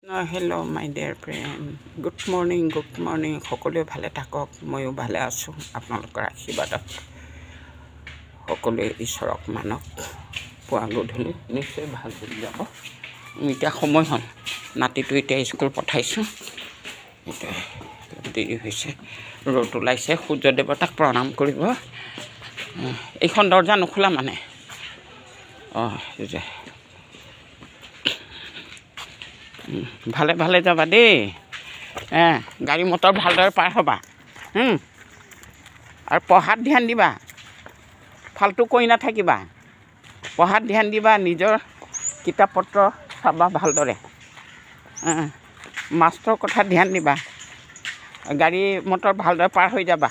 Hello my dear friend. Good morning. সকলোৱে ভালে থাকক, ময়ো ভালে আছোঁ। আপোনালোকৰ আশীৰ্বাদত সকলোৱে ঈশ্বৰক মানক। পুৱা গধূলি নিশ্চয় ভাল হৈ যাব। এতিয়া সময় হ'ল, নাতিটো এতিয়া স্কুল পঠাইছোঁ। এতিয়া দেৰি হৈছে, ৰ'দ ওলাইছে। সূৰ্য দেৱতাক প্ৰণাম কৰিব। এইখন দৰ্জা নোখোলা মানে ভালে ভালে যাবা দেই। গাড়ী মটৰ ভালদৰে পাৰ হ'বা আৰু পঢ়াত ধ্যান দিবা, ফাল্টু কৰি নাথাকিবা। পঢ়াত ধ্যান দিবা, নিজৰ কিতাপ পত্ৰ চাবা ভালদৰে। মাষ্টৰ কথাত ধ্যান দিবা, গাড়ী মটৰ ভালদৰে পাৰ হৈ যাবা।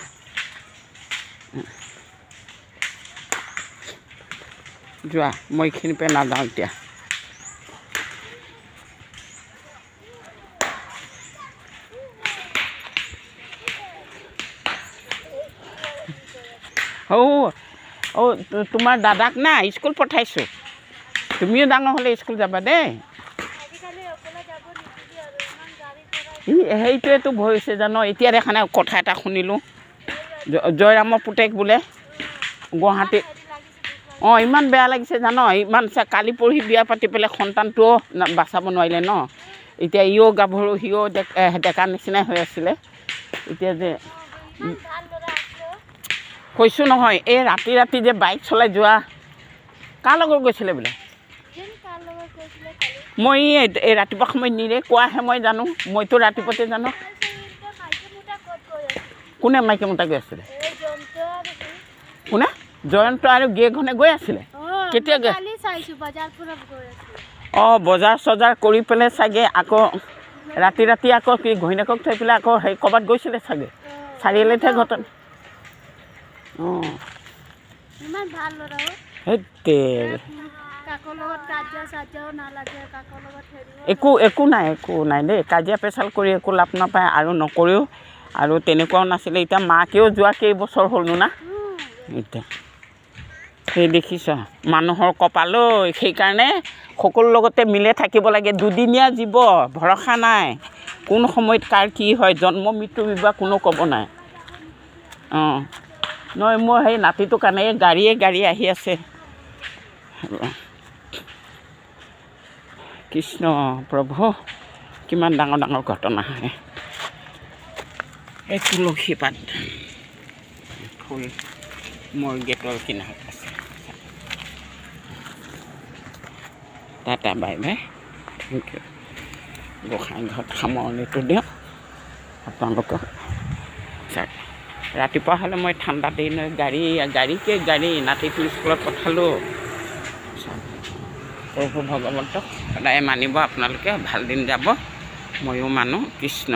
যোৱা, মই এইখিনিৰ পৰা নাযাওঁ এতিয়া। তোমাৰ দাদাক না স্কুল পঠাইছোঁ। তুমিও ডাঙৰ হ'লে স্কুল যাবা দেই। সেইটোৱেতো ভয় হৈছে জানো। এতিয়া দেখা নাই, কথা এটা শুনিলোঁ, জয়ৰামৰ পুতেক বোলে গুৱাহাটীত। ইমান বেয়া লাগিছে জানো। ইমান কালি পৰহি বিয়া পাতি পেলাই সন্তানটোও বাচাব নোৱাৰিলে ন। এতিয়া ইও গাভৰু, সিও ডেকা নিচিনাই হৈ আছিলে। এতিয়া যে কৈছোঁ নহয়, এই ৰাতি ৰাতি যে বাইক চলাই যোৱা, কাৰ লগত গৈছিলে বোলে? মই এই ৰাতিপুৱা সময়ত নিৰে কোৱাহে মই জানো। মইতো ৰাতিপুৱাতে জানো। কোনে মাইকী মতা গৈ আছিলে? কোনে? জয়ন্ত আৰু গিয়েকখনে গৈ আছিলে? কেতিয়া গৈ? বজাৰ চজাৰ কৰি পেলাই চাগে আকৌ ৰাতি ৰাতি আকৌ কি ঘৈণীয়েকক থৈ পেলাই আকৌ সেই ক'ৰবাত গৈছিলে চাগে। চাৰিআলিতহে ঘটনা। একো নাই দেই। কাজিয়া পেচাল কৰি একো লাভ নাপায়, আৰু নকৰেও। আৰু তেনেকুৱাও নাছিলে। এতিয়া মাকেও যোৱা কেইবছৰ হ'লনো না। এতিয়া সেই দেখিছ মানুহৰ কপালৈ। সেইকাৰণে সকলো লগতে মিলে থাকিব লাগে। দুদিনীয়া জীৱ, ভৰসা নাই। কোন সময়ত কাৰ কি হয়, জন্ম মৃত্যু বিবাহ কোনো ক'ব নাই। নহয়, মোৰ সেই নাতিটোৰ কাৰণে গাড়ী আহি আছে। কৃষ্ণ প্ৰভু, কিমান ডাঙৰ ডাঙৰ ঘটনা হয়। এই তুলসী পাত ফুল মোৰ গেটৰ কিনাৰত আছে। Tata bye bye, thank you. গোসাঁই ঘৰত সামৰণিটো দিওঁ আপোনালোকক। ৰাতিপুৱা হ'লে মই ঠাণ্ডা দিন গাড়ী নাতিটো স্কুলত পঠালোঁ। প্ৰভু ভগৱন্তক সদায় মানিব আপোনালোকে। ভাল দিন যাব, ময়ো মানো। কৃষ্ণ।